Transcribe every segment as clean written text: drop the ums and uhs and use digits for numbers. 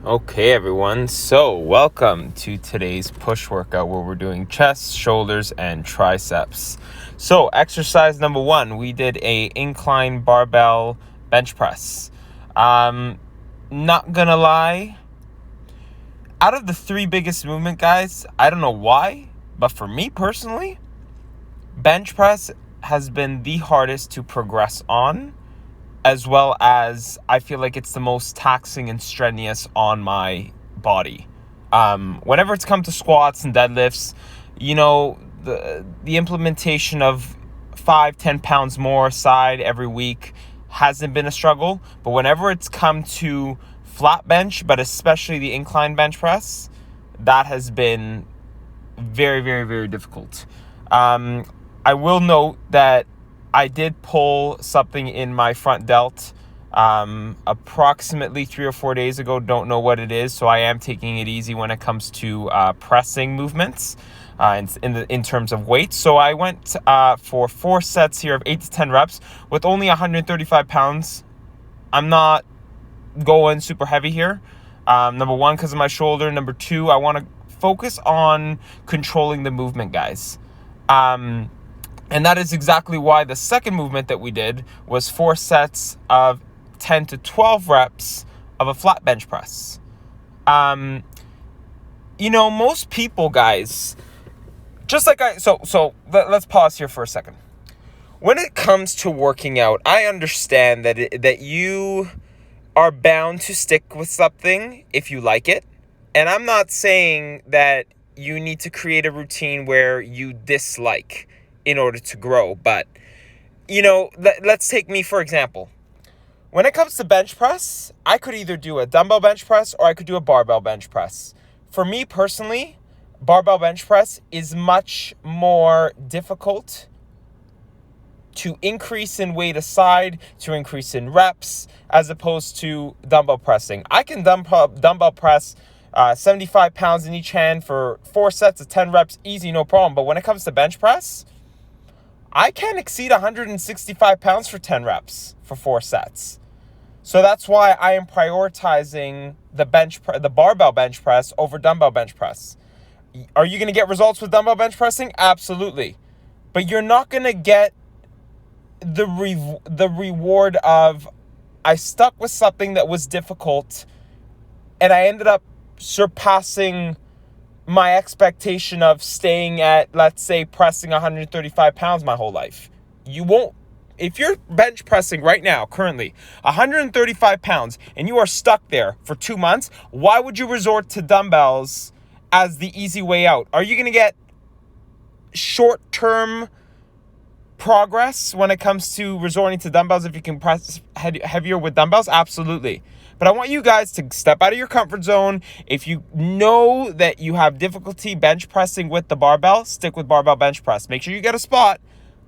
Okay, everyone, so welcome to today's push workout where we're doing chest, shoulders, and triceps. So exercise number 1, we did a incline barbell bench press. Not gonna lie, out of the 3 biggest movement, guys, I don't know why, but for me personally, bench press has been the hardest to progress on, as well as I feel like it's the most taxing and strenuous on my body. Whenever it's come to squats and deadlifts, you know, the implementation of 5-10 pounds more side every week hasn't been a struggle. But whenever it's come to flat bench, but especially the incline bench press, that has been very, very, very difficult. I will note that I did pull something in my front delt approximately 3 or 4 days ago. Don't know what it is, so I am taking it easy when it comes to pressing movements in terms of weight. So I went for 4 sets here of 8 to 10 reps with only 135 pounds. I'm not going super heavy here. Number 1, because of my shoulder. Number 2, I want to focus on controlling the movement, guys. And that is exactly why the second movement that we did was 4 sets of 10 to 12 reps of a flat bench press. You know, most people, guys, just like let's pause here for a second. When it comes to working out, I understand that you are bound to stick with something if you like it. And I'm not saying that you need to create a routine where you dislike in order to grow. But, you know, let's take me for example. When it comes to bench press, I could either do a dumbbell bench press or I could do a barbell bench press. For me personally, barbell bench press is much more difficult to increase in weight aside, to increase in reps, as opposed to dumbbell pressing. I can dumbbell press 75 pounds in each hand for 4 sets of 10 reps, easy, no problem. But when it comes to bench press, I can't exceed 165 pounds for 10 reps for 4 sets. So that's why I am prioritizing the barbell bench press over dumbbell bench press. Are you going to get results with dumbbell bench pressing? Absolutely. But you're not going to get the reward of, I stuck with something that was difficult and I ended up surpassing my expectation of staying at, let's say, pressing 135 pounds my whole life. You won't. If you're bench pressing right now, currently, 135 pounds, and you are stuck there for 2 months, why would you resort to dumbbells as the easy way out? Are you going to get short-term progress when it comes to resorting to dumbbells if you can press heavier with dumbbells? Absolutely. But I want you guys to step out of your comfort zone. If you know that you have difficulty bench pressing with the barbell, stick with barbell bench press. Make sure you get a spot,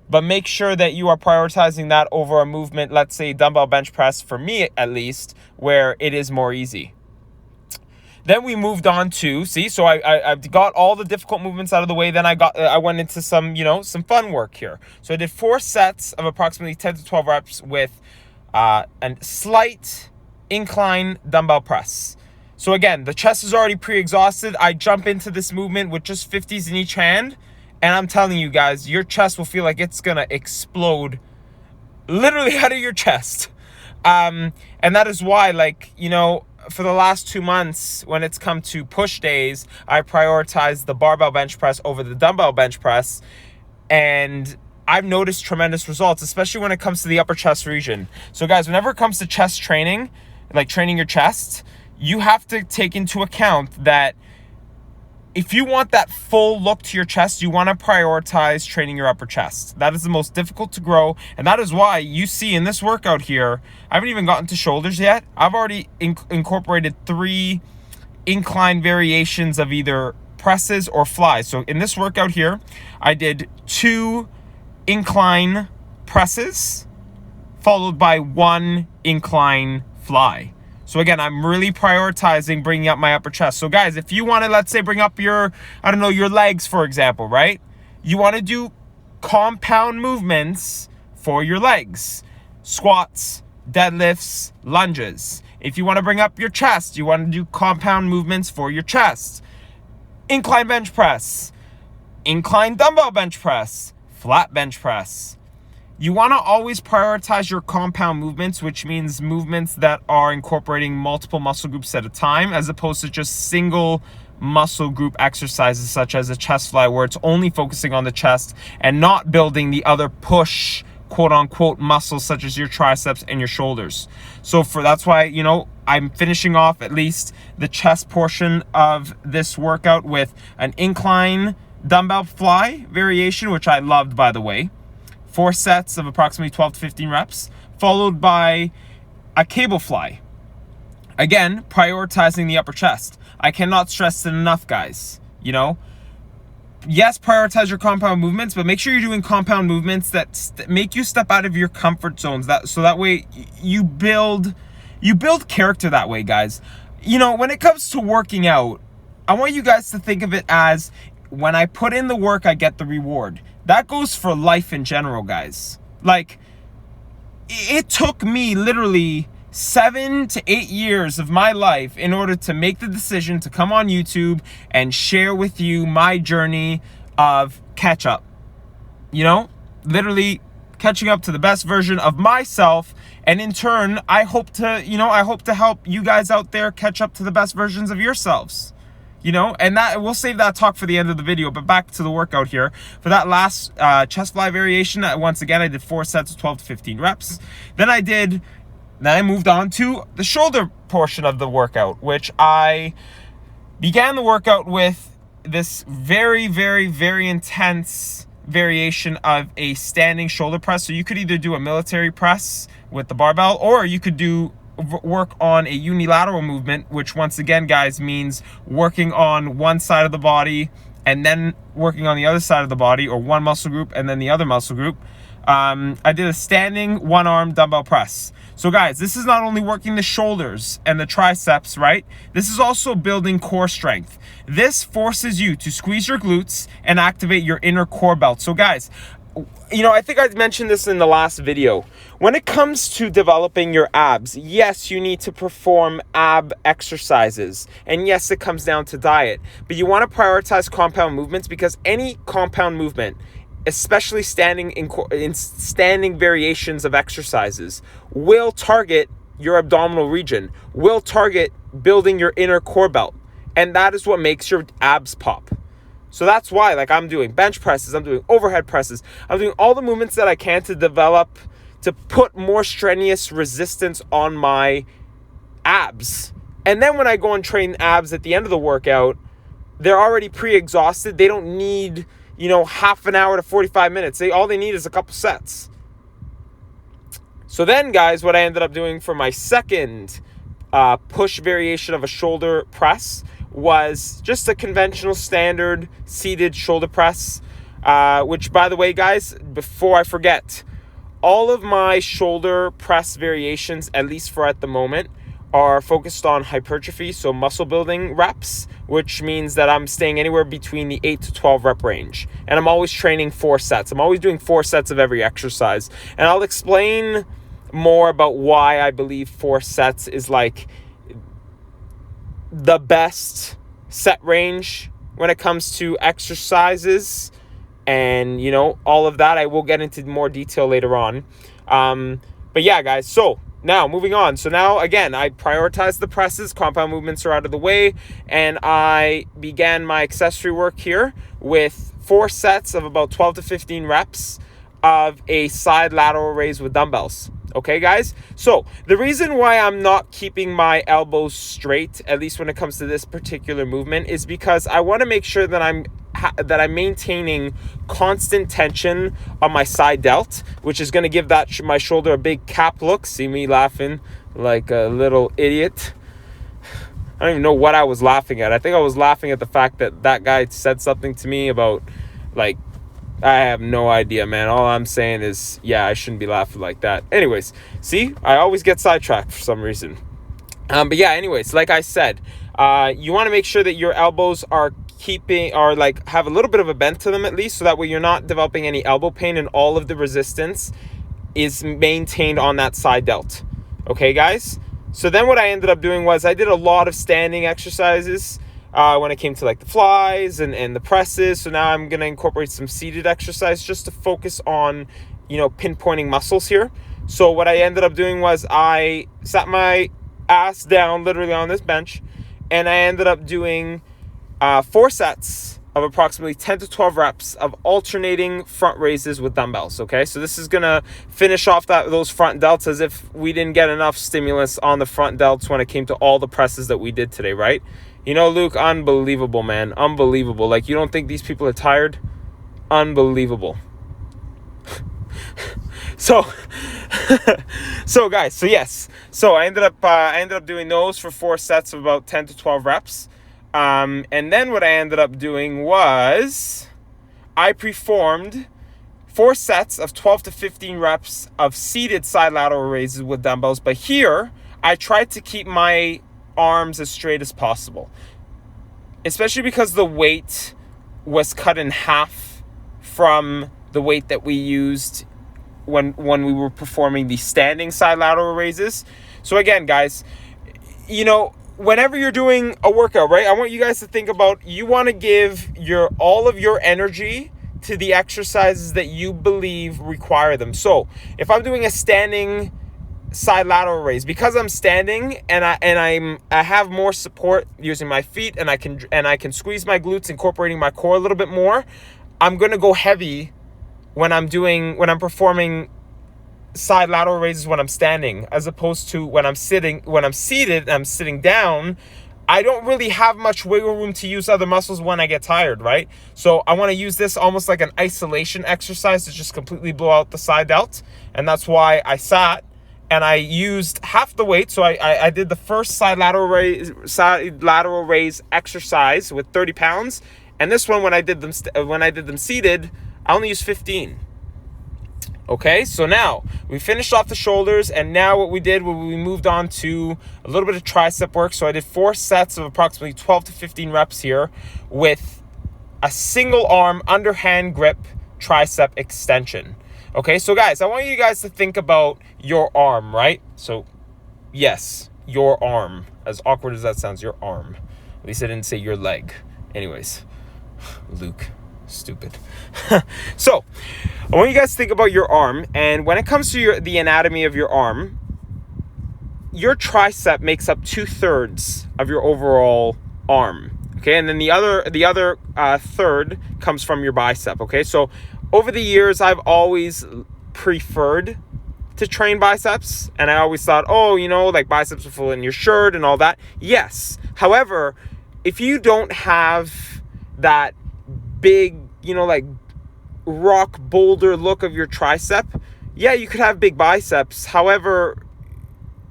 but make sure that you are prioritizing that over a movement, let's say dumbbell bench press, for me at least, where it is more easy. Then we moved on to, so I've got all the difficult movements out of the way. Then I went into some fun work here. So I did 4 sets of approximately 10 to 12 reps with a slight incline dumbbell press. So again, the chest is already pre-exhausted. I jump into this movement with just 50s in each hand, and I'm telling you guys, your chest will feel like it's gonna explode literally out of your chest. And that is why, for the last 2 months, when it's come to push days, I prioritize the barbell bench press over the dumbbell bench press, and I've noticed tremendous results, especially when it comes to the upper chest region. So guys, whenever it comes to chest training, like training your chest, you have to take into account that if you want that full look to your chest, you want to prioritize training your upper chest. That is the most difficult to grow, and that is why you see in this workout here, I haven't even gotten to shoulders yet. I've already incorporated 3 incline variations of either presses or flies. So in this workout here, I did 2 incline presses followed by 1 incline fly. So again, I'm really prioritizing bringing up my upper chest. So guys, if you want to, let's say, bring up your legs, for example, right? You want to do compound movements for your legs. Squats, deadlifts, lunges. If you want to bring up your chest, you want to do compound movements for your chest. Incline bench press, incline dumbbell bench press, flat bench press. You want to always prioritize your compound movements, which means movements that are incorporating multiple muscle groups at a time, as opposed to just single muscle group exercises such as a chest fly, where it's only focusing on the chest and not building the other push, quote unquote, muscles such as your triceps and your shoulders. So that's why, you know, I'm finishing off at least the chest portion of this workout with an incline dumbbell fly variation, which I loved, by the way. 4 sets of approximately 12 to 15 reps, followed by a cable fly. Again, prioritizing the upper chest. I cannot stress it enough, guys. You know, yes, prioritize your compound movements, but make sure you're doing compound movements that make you step out of your comfort zones. So that way you build character that way, guys. You know, when it comes to working out, I want you guys to think of it as, when I put in the work, I get the reward. That goes for life in general, guys. Like, it took me literally 7 to 8 years of my life in order to make the decision to come on YouTube and share with you my journey of catch up. You know, literally catching up to the best version of myself. And in turn, I hope to help you guys out there catch up to the best versions of yourselves. You know, and that we'll save that talk for the end of the video, but back to the workout here. For that last chest fly variation, once again, I did 4 sets of 12 to 15 reps. Then I moved on to the shoulder portion of the workout, which I began the workout with this very, very, very intense variation of a standing shoulder press. So you could either do a military press with the barbell, or you could do work on a unilateral movement, which once again, guys, means working on one side of the body and then working on the other side of the body, or one muscle group and then the other muscle group. I did a standing one-arm dumbbell press. So guys, this is not only working the shoulders and the triceps, right? This is also building core strength. This forces you to squeeze your glutes and activate your inner core belt. So guys, you know, I think I mentioned this in the last video. When it comes to developing your abs, yes, you need to perform ab exercises. And yes, it comes down to diet. But you want to prioritize compound movements, because any compound movement, especially standing variations of exercises, will target your abdominal region, will target building your inner core belt. And that is what makes your abs pop. So that's why, like, I'm doing bench presses, I'm doing overhead presses, I'm doing all the movements that I can to put more strenuous resistance on my abs. And then when I go and train abs at the end of the workout, they're already pre-exhausted. They don't need, you know, half an hour to 45 minutes. All they need is a couple sets. So then, guys, what I ended up doing for my second push variation of a shoulder press was just a conventional standard seated shoulder press, which, by the way, guys, before I forget, all of my shoulder press variations, at least for at the moment, are focused on hypertrophy, so muscle building reps, which means that I'm staying anywhere between the 8 to 12 rep range. And I'm always training 4 sets. I'm always doing 4 sets of every exercise. And I'll explain more about why I believe 4 sets is like the best set range when it comes to exercises, and, you know, all of that. I will get into more detail later on. But yeah, guys, so now moving on. So now, again, I prioritized the presses, compound movements are out of the way, and I began my accessory work here with 4 sets of about 12 to 15 reps of a side lateral raise with dumbbells. Okay, guys? So the reason why I'm not keeping my elbows straight, at least when it comes to this particular movement, is because I want to make sure that I'm maintaining constant tension on my side delt, which is going to give my shoulder a big cap look. See me laughing like a little idiot. I don't even know what I was laughing at. I think I was laughing at the fact that guy said something to me about, like, I have no idea, man. All I'm saying is, yeah, I shouldn't be laughing like that. Anyways, see, I always get sidetracked for some reason. But yeah, anyways, like I said, you want to make sure that your elbows are have a little bit of a bend to them at least, so that way you're not developing any elbow pain, and all of the resistance is maintained on that side delt. Okay, guys? So then what I ended up doing was I did a lot of standing exercises when it came to like the flies and the presses. So now I'm going to incorporate some seated exercise just to focus on, you know, pinpointing muscles here. So what I ended up doing was I sat my ass down literally on this bench, and I ended up doing 4 sets of approximately 10 to 12 reps of alternating front raises with dumbbells, okay? So this is going to finish off those front delts as if we didn't get enough stimulus on the front delts when it came to all the presses that we did today, right? You know, Luke, unbelievable, man. Unbelievable. Like, you don't think these people are tired? Unbelievable. So guys, yes. So I ended up doing those for 4 sets of about 10 to 12 reps. And then what I ended up doing was I performed 4 sets of 12 to 15 reps of seated side lateral raises with dumbbells. But here, I tried to keep my arms as straight as possible, especially because the weight was cut in half from the weight that we used when we were performing the standing side lateral raises. So again, guys, you know, whenever you're doing a workout, right, I want you guys to think about, you want to give all of your energy to the exercises that you believe require them. So if I'm doing a standing side lateral raise, because I'm standing and I have more support using my feet, and I can squeeze my glutes, incorporating my core a little bit more, I'm going to go heavy when I'm performing side lateral raises when I'm standing, as opposed to when I'm seated, I'm sitting down. I don't really have much wiggle room to use other muscles when I get tired, right? So I want to use this almost like an isolation exercise to just completely blow out the side delt. And that's why I sat and I used half the weight. So I did the first side lateral raise exercise with 30 pounds. And this one, when I did them seated, I only used 15. Okay, so now we finished off the shoulders, and now what we did was we moved on to a little bit of tricep work. So I did 4 sets of approximately 12 to 15 reps here with a single arm underhand grip tricep extension. Okay, so guys, I want you guys to think about your arm, right? So yes, your arm. As awkward as that sounds, your arm. At least I didn't say your leg. Anyways, Luke. Stupid. So I want you guys to think about your arm, and when it comes to the anatomy of your arm, your tricep makes up 2/3 of your overall arm. Okay, and then the other third comes from your bicep. Okay, so over the years, I've always preferred to train biceps, and I always thought, oh, you know, like biceps will fill in your shirt and all that. Yes, however, if you don't have that big, you know, like rock boulder look of your tricep, yeah, you could have big biceps. However,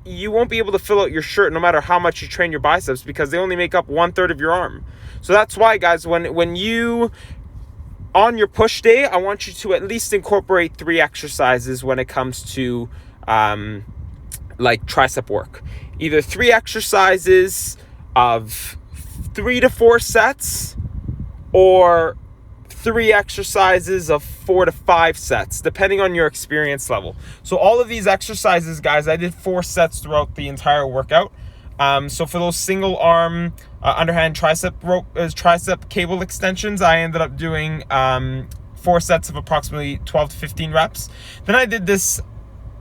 you won't be able to fill out your shirt no matter how much you train your biceps, because they only make up 1/3 of your arm. So that's why, guys, when you on your push day, I want you to at least incorporate 3 exercises when it comes to like tricep work. Either 3 exercises of 3 to 4 sets, or 3 exercises of 4 to 5 sets, depending on your experience level. So all of these exercises, guys, I did 4 sets throughout the entire workout. So for those single arm underhand tricep cable extensions, I ended up doing 4 sets of approximately 12 to 15 reps. Then I did this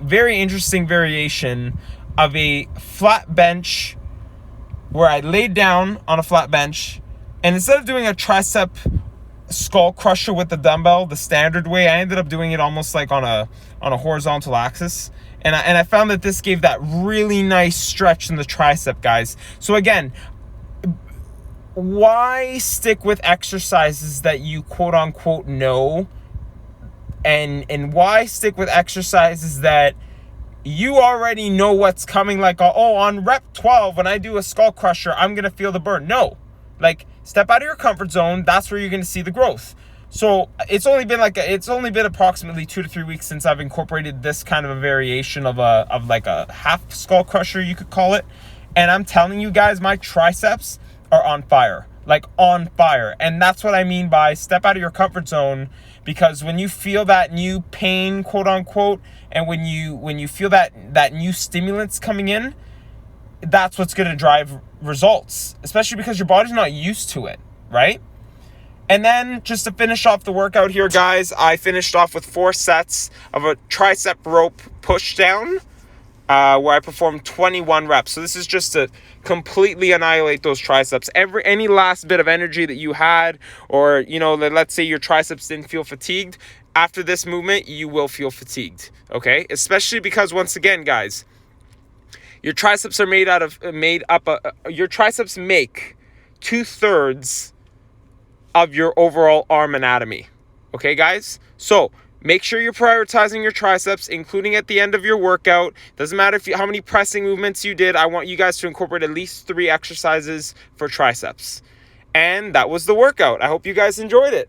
very interesting variation of a flat bench where I laid down on a flat bench, and instead of doing a tricep skull crusher with the dumbbell the standard way, I ended up doing it almost like on a horizontal axis. And I found that this gave that really nice stretch in the tricep, guys. So again, why stick with exercises that you quote unquote know? And why stick with exercises that you already know what's coming? Like, oh, on rep 12, when I do a skull crusher, I'm going to feel the burn. No. Like, step out of your comfort zone. That's where you're going to see the growth. So it's only been approximately 2 to 3 weeks since I've incorporated this kind of a variation of like a half skull crusher, you could call it. And I'm telling you guys, my triceps are on fire, like on fire. And that's what I mean by step out of your comfort zone, because when you feel that new pain, quote unquote, and when you feel that new stimulants coming in, that's what's going to drive results, especially because your body's not used to it, right? And then just to finish off the workout here, guys, I finished off with 4 sets of a tricep rope pushdown, where I performed 21 reps. So this is just to completely annihilate those triceps. Any last bit of energy that you had, or, you know, let's say your triceps didn't feel fatigued, after this movement, you will feel fatigued, okay? Especially because, once again, guys, your triceps are your triceps make 2/3 of your overall arm anatomy. Okay, guys? So make sure you're prioritizing your triceps, including at the end of your workout. Doesn't matter how many pressing movements you did. I want you guys to incorporate at least 3 exercises for triceps. And that was the workout. I hope you guys enjoyed it.